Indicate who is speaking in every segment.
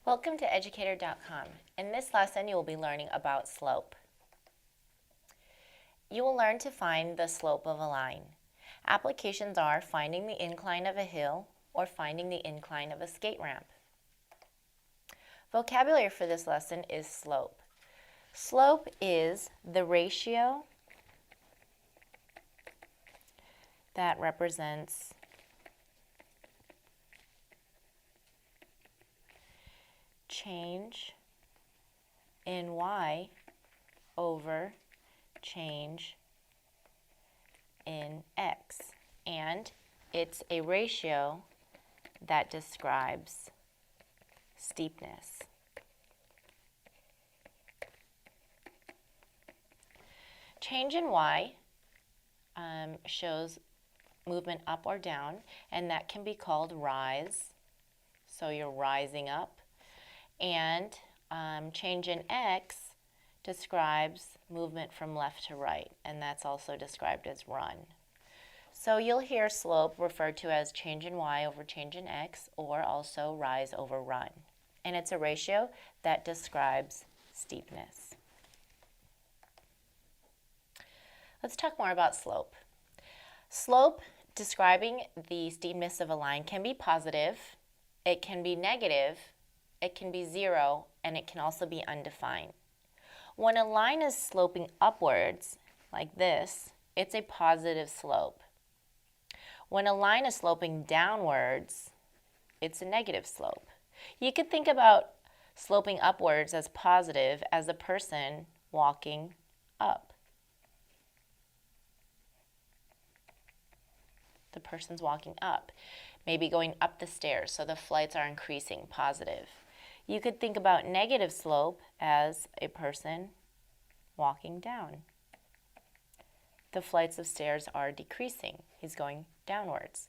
Speaker 1: Welcome to educator.com. In this lesson, you will be learning about slope. You will learn to find the slope of a line. Applications are finding the incline of a hill or finding the incline of a skate ramp. Vocabulary for this lesson is slope. Slope is the ratio that represents change in y over change in x, and it's a ratio that describes steepness. Change in y shows movement up or down, and that can be called rise. So you're rising up. And change in x describes movement from left to right, and that's also described as run. So you'll hear slope referred to as change in y over change in x, or also rise over run. And it's a ratio that describes steepness. Let's talk more about slope. Slope, describing the steepness of a line, can be positive, it can be negative, it can be zero, and it can also be undefined. When a line is sloping upwards, like this, it's a positive slope. When a line is sloping downwards, it's a negative slope. You could think about sloping upwards as positive as a person walking up. The person's walking up, maybe going up the stairs, so the flights are increasing, positive. You could think about negative slope as a person walking down. The flights of stairs are decreasing. He's going downwards.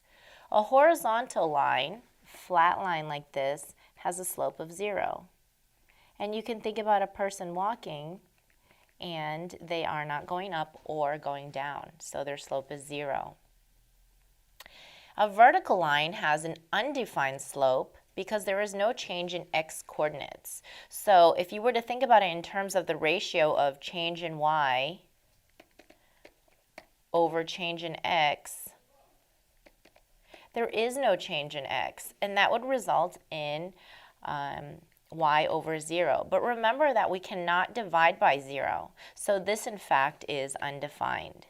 Speaker 1: A horizontal line, flat line like this, has a slope of 0. And you can think about a person walking and they are not going up or going down, so their slope is 0. A vertical line has an undefined slope because there is no change in x coordinates. So if you were to think about it in terms of the ratio of change in y over change in x, there is no change in x, and that would result in y over 0. But remember that we cannot divide by 0, so this in fact is undefined.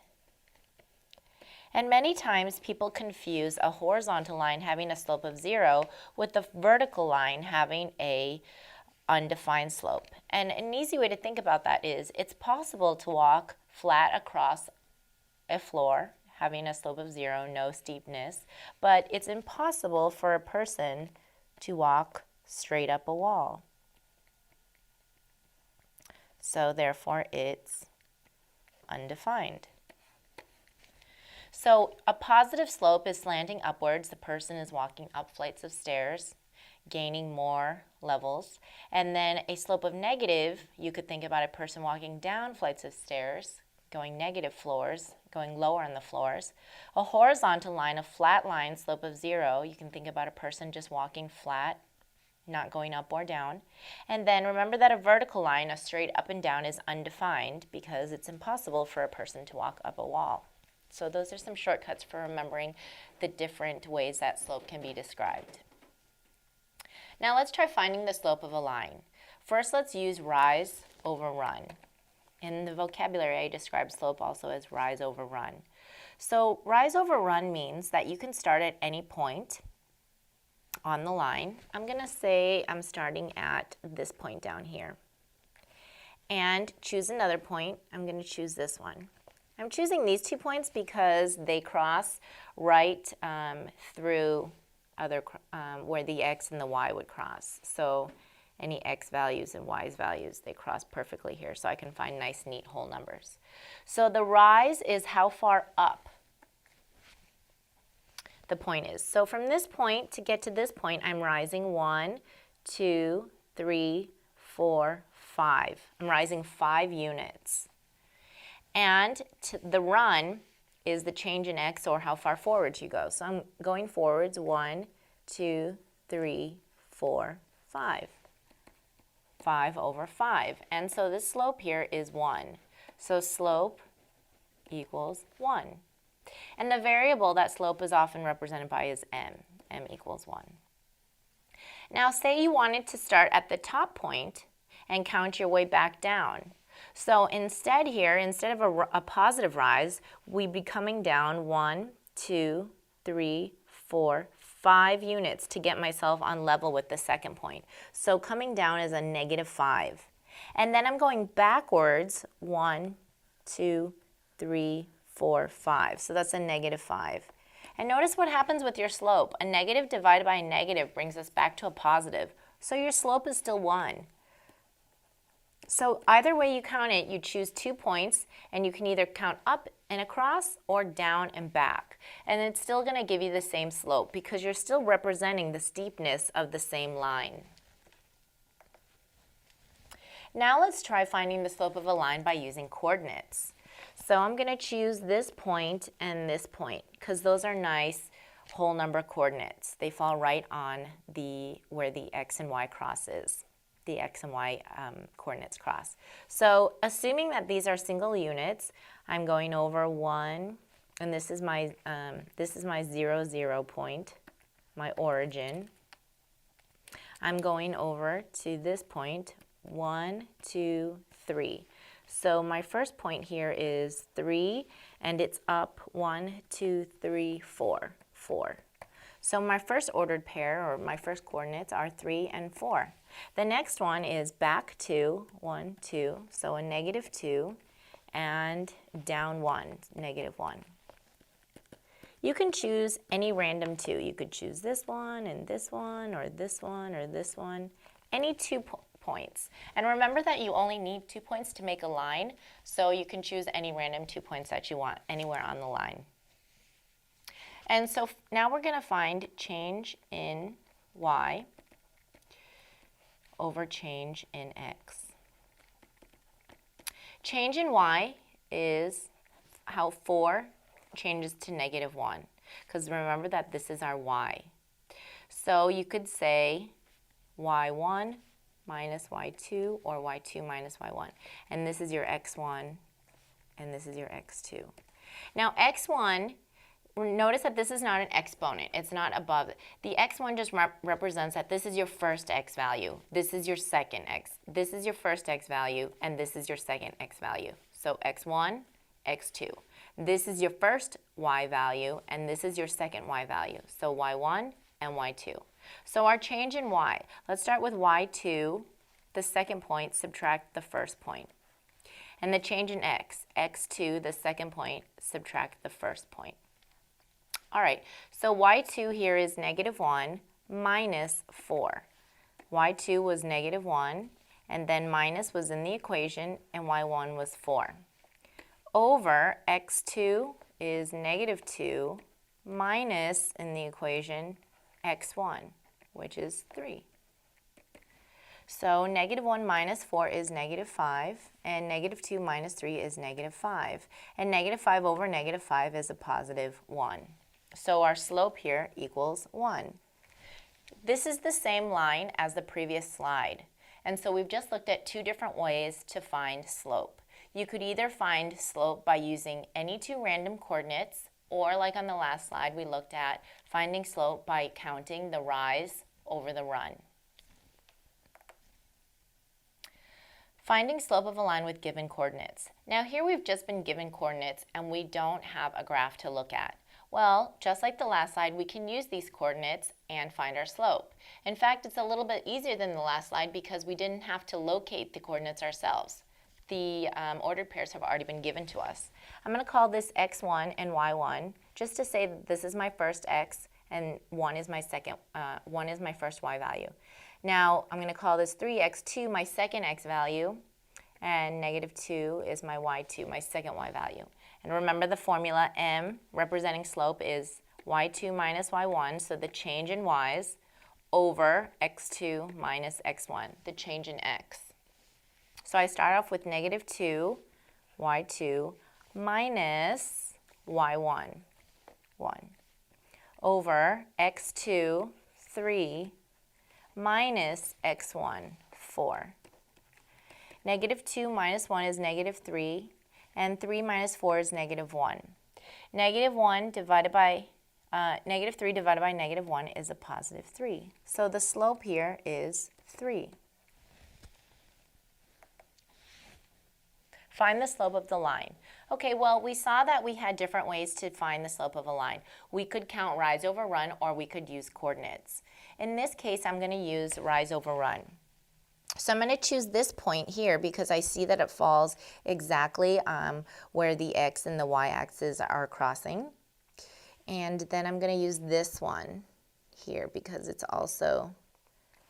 Speaker 1: And many times people confuse a horizontal line having a slope of 0 with the vertical line having a undefined slope. And an easy way to think about that is it's possible to walk flat across a floor having a slope of 0, no steepness, but it's impossible for a person to walk straight up a wall. So therefore it's undefined. So a positive slope is slanting upwards. The person is walking up flights of stairs, gaining more levels. And then a slope of negative, you could think about a person walking down flights of stairs, going negative floors, going lower on the floors. A horizontal line, a flat line, slope of 0, you can think about a person just walking flat, not going up or down. And then remember that a vertical line, a straight up and down, is undefined because it's impossible for a person to walk up a wall. So those are some shortcuts for remembering the different ways that slope can be described. Now let's try finding the slope of a line. First, let's use rise over run. In the vocabulary, I describe slope also as rise over run. So rise over run means that you can start at any point on the line. I'm going to say I'm starting at this point down here. And choose another point. I'm going to choose this one. I'm choosing these 2 points because they cross right through where the x and the y would cross. So any x values and y's values, they cross perfectly here, so I can find nice, neat whole numbers. So the rise is how far up the point is. So from this point to get to this point, I'm rising 1, 2, 3, 4, 5. I'm rising 5 units. And the run is the change in x, or how far forward you go. So I'm going forwards 1, 2, 3, 4, 5. 5 over 5. And so this slope here is 1. So slope equals 1. And the variable that slope is often represented by is m. M equals 1. Now say you wanted to start at the top point and count your way back down. So instead here, instead of a positive rise, we'd be coming down 1, 2, 3, 4, 5 units to get myself on level with the second point. So coming down is a negative 5. And then I'm going backwards 1, 2, 3, 4, 5. So that's a negative 5. And notice what happens with your slope. A negative divided by a negative brings us back to a positive. So your slope is still 1. So either way you count it, you choose 2 points, and you can either count up and across or down and back. And it's still going to give you the same slope because you're still representing the steepness of the same line. Now let's try finding the slope of a line by using coordinates. So I'm going to choose this point and this point because those are nice whole number coordinates. They fall right on where the x and y crosses. The x and y coordinates cross. So assuming that these are single units, I'm going over 1, and this is my 0, 0 point, my origin. I'm going over to this point, 1, 2, 3. So my first point here is 3, and it's up 1, 2, 3, 4, 4. So my first ordered pair, or my first coordinates, are 3 and 4. The next one is back 2, 1, 2, so a negative 2, and down 1, negative 1. You can choose any random 2. You could choose this one, and this one, or this one, or this one. Any 2 points. And remember that you only need 2 points to make a line, so you can choose any random 2 points that you want anywhere on the line. And so now we're going to find change in y over change in x. Change in y is how 4 changes to negative 1, because remember that this is our y. So you could say y1 minus y2 or y2 minus y1. And this is your x1 and this is your x2. Now x1, notice that this is not an exponent. It's not above it. The x1 just represents that this is your first x value. This is your second x. This is your first x value, and this is your second x value. So x1, x2. This is your first y value, and this is your second y value. So y1 and y2. So our change in y, let's start with y2, the second point, subtract the first point. And the change in x, x2, the second point, subtract the first point. All right, so y2 here is negative 1 minus 4. y2 was negative 1, and then minus was in the equation, and y1 was 4. Over x2 is negative 2 minus in the equation x1, which is 3. So negative 1 minus 4 is negative 5, and negative 2 minus 3 is negative 5. And negative 5 over negative 5 is a positive 1. So our slope here equals 1. This is the same line as the previous slide. And so we've just looked at 2 different ways to find slope. You could either find slope by using any 2 random coordinates, or like on the last slide we looked at, finding slope by counting the rise over the run. Finding slope of a line with given coordinates. Now here we've just been given coordinates and we don't have a graph to look at. Well, just like the last slide, we can use these coordinates and find our slope. In fact, it's a little bit easier than the last slide because we didn't have to locate the coordinates ourselves. The ordered pairs have already been given to us. I'm going to call this x1 and y1 just to say that this is my first x and 1 is my first y value. Now I'm going to call this 3x2 my second x value, and negative 2 is my y2, my second y value. And remember the formula, m representing slope is y2 minus y1, so the change in y's, over x2 minus x1, the change in x. So I start off with negative 2, y2, minus y1, 1, over x2, 3, minus x1, 4. Negative 2 minus 1 is negative 3, and 3 minus 4 is negative 1. Negative 1 divided by negative 3 divided by negative 1 is a positive 3. So the slope here is 3. Find the slope of the line. Okay, well, we saw that we had different ways to find the slope of a line. We could count rise over run, or we could use coordinates. In this case, I'm going to use rise over run. So I'm going to choose this point here because I see that it falls exactly where the x and the y-axis are crossing. And then I'm going to use this one here because it's also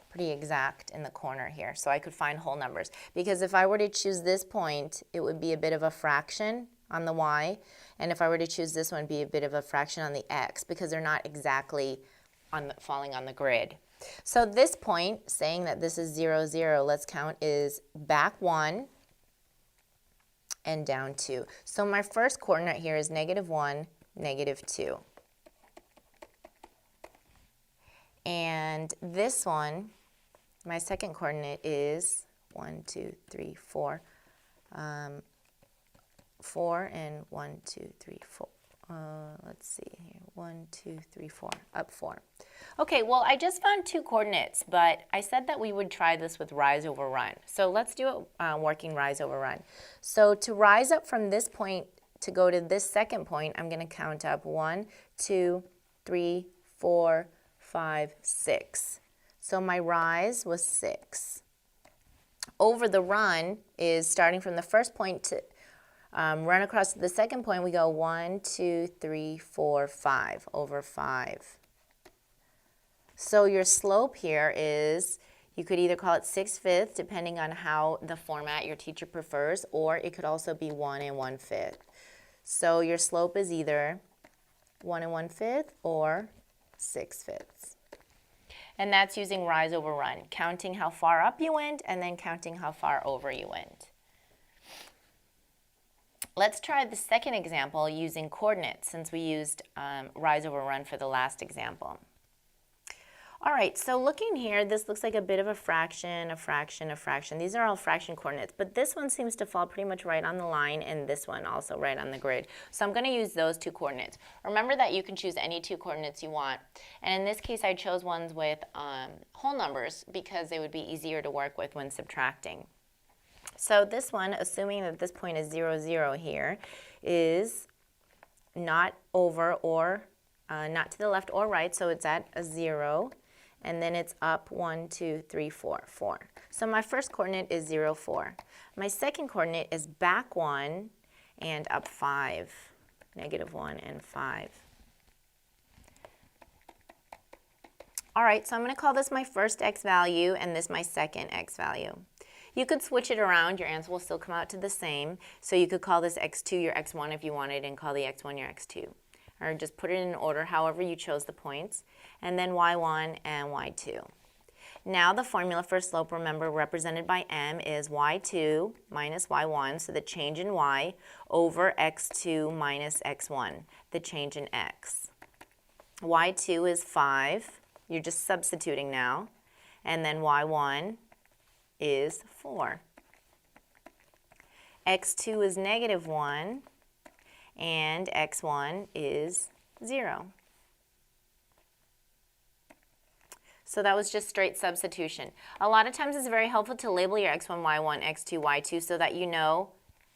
Speaker 1: pretty exact in the corner here. So I could find whole numbers. Because if I were to choose this point, it would be a bit of a fraction on the y. And if I were to choose this one, it'd be a bit of a fraction on the x because they're not exactly falling on the grid. So this point, saying that this is 0, 0, let's count, is back 1 and down 2. So my first coordinate here is negative 1, negative 2. And this one, my second coordinate is 1, 2, 3, 4. 4 and 1, 2, 3, 4. Let's see here. 1, 2, 3, 4. Up 4. Okay, well, I just found two coordinates, but I said that we would try this with rise over run. So let's do it working rise over run. So to rise up from this point to go to this second point, I'm going to count up 1, 2, 3, 4, 5, 6. So my rise was 6. Over the run is starting from the first point to run across to the second point. We go 1, 2, 3, 4, 5 over 5. So your slope here is, you could either call it 6/5 depending on how the format your teacher prefers, or it could also be 1 and 1/5. So your slope is either 1 and 1/5 or 6/5. And that's using rise over run, counting how far up you went and then counting how far over you went. Let's try the second example using coordinates since we used rise over run for the last example. All right, so looking here, this looks like a bit of a fraction, a fraction, a fraction. These are all fraction coordinates, but this one seems to fall pretty much right on the line, and this one also right on the grid. So I'm going to use those two coordinates. Remember that you can choose any two coordinates you want, and in this case I chose ones with whole numbers because they would be easier to work with when subtracting. So this one, assuming that this point is 0, 0 here, is not over or not to the left or right, so it's at a 0. And then it's up 1, 2, 3, 4, 4. So my first coordinate is 0, 4. My second coordinate is back 1 and up 5, negative 1 and 5. All right, so I'm going to call this my first x value and this my second x value. You could switch it around. Your answer will still come out to the same. So you could call this x2 your x1 if you wanted and call the x1 your x2. Or just put it in order however you chose the points, and then y1 and y2. Now the formula for slope, remember, represented by m is y2 minus y1, so the change in y, over x2 minus x1, the change in x. y2 is 5, you're just substituting now, and then y1 is 4. x2 is negative 1, and x1 is 0. So that was just straight substitution. A lot of times it's very helpful to label your x1, y1, x2, y2 so that you know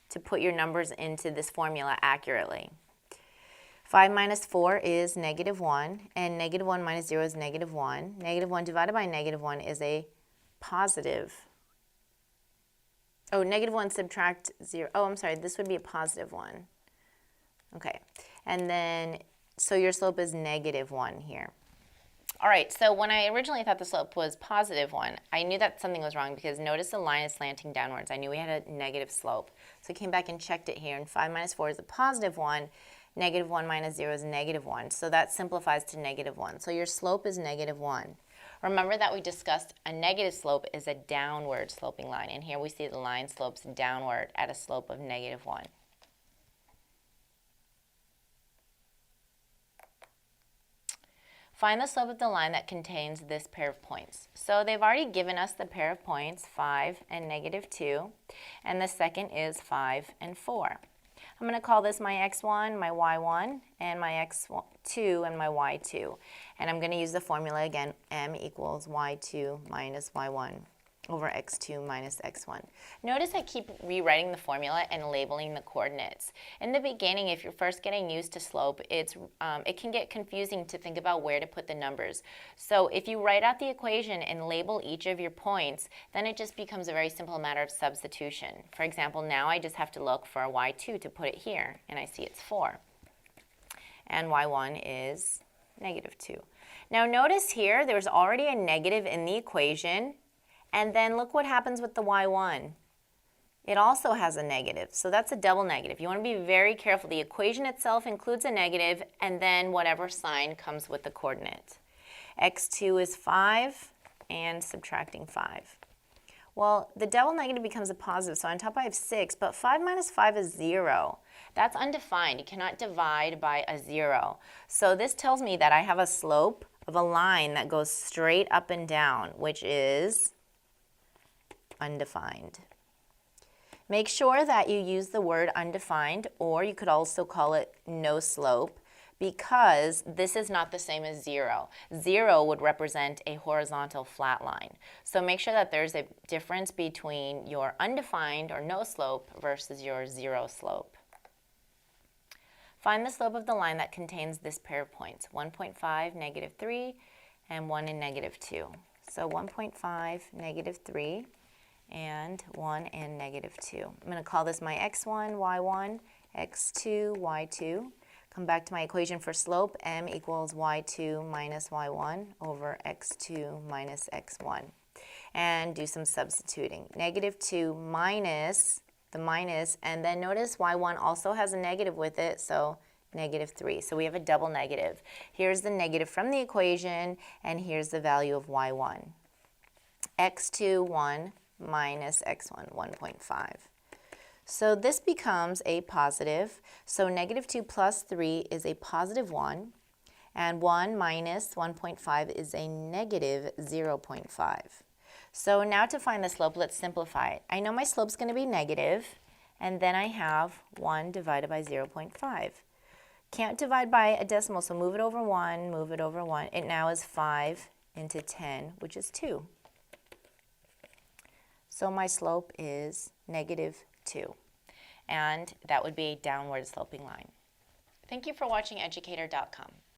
Speaker 1: to put your numbers into this formula accurately. 5 minus 4 is negative 1, and negative 1 minus 0 is negative 1. Negative 1 divided by negative 1 is a positive. Oh, negative 1 subtract 0. Oh, I'm sorry, this would be a positive 1. Okay, and then, so your slope is negative 1 here. All right, so when I originally thought the slope was positive 1, I knew that something was wrong because notice the line is slanting downwards. I knew we had a negative slope. So I came back and checked it here, and 5 minus 4 is a positive 1. Negative 1 minus 0 is negative 1. So that simplifies to negative 1. So your slope is negative 1. Remember that we discussed a negative slope is a downward sloping line, and here we see the line slopes downward at a slope of negative 1. Find the slope of the line that contains this pair of points. So they've already given us the pair of points, 5 and -2, and the second is 5 and 4. I'm going to call this my x1, my y1, and my x2 and my y2. And I'm going to use the formula again, m equals y2 minus y1 over x2 minus x1. Notice I keep rewriting the formula and labeling the coordinates. In the beginning, if you're first getting used to slope, it can get confusing to think about where to put the numbers. So if you write out the equation and label each of your points, then it just becomes a very simple matter of substitution. For example, now I just have to look for a y2 to put it here, and I see it's 4. And y1 is -2. Now notice here, there's already a negative in the equation. And then look what happens with the y1. It also has a negative, so that's a double negative. You want to be very careful. The equation itself includes a negative, and then whatever sign comes with the coordinate. x2 is 5, and subtracting 5. Well, the double negative becomes a positive, so on top I have 6, but 5 minus 5 is 0. That's undefined. You cannot divide by a 0. So this tells me that I have a slope of a line that goes straight up and down, which is undefined. Make sure that you use the word undefined, or you could also call it no slope, because this is not the same as 0. 0 would represent a horizontal flat line. So make sure that there's a difference between your undefined or no slope versus your 0 slope. Find the slope of the line that contains this pair of points, 1.5, -3, and 1 and -2. So 1.5, -3, and 1 and -2. I'm going to call this my x1, y1, x2, y2. Come back to my equation for slope, m equals y2 minus y1 over x2 minus x1. And do some substituting. -2 minus the minus, and then notice y1 also has a negative with it, so -3. So we have a double negative. Here's the negative from the equation, and here's the value of y1. x2, 1, minus x1, 1.5. So this becomes a positive. So -2 plus 3 is a positive 1, and 1 minus 1.5 is a negative 0.5. So now to find the slope, let's simplify it. I know my slope's going to be negative, and then I have 1 divided by 0.5. Can't divide by a decimal, so move it over 1, move it over 1. It now is 5 into 10, which is 2. So my slope is -2, and that would be a downward sloping line. Thank you for watching Educator.com.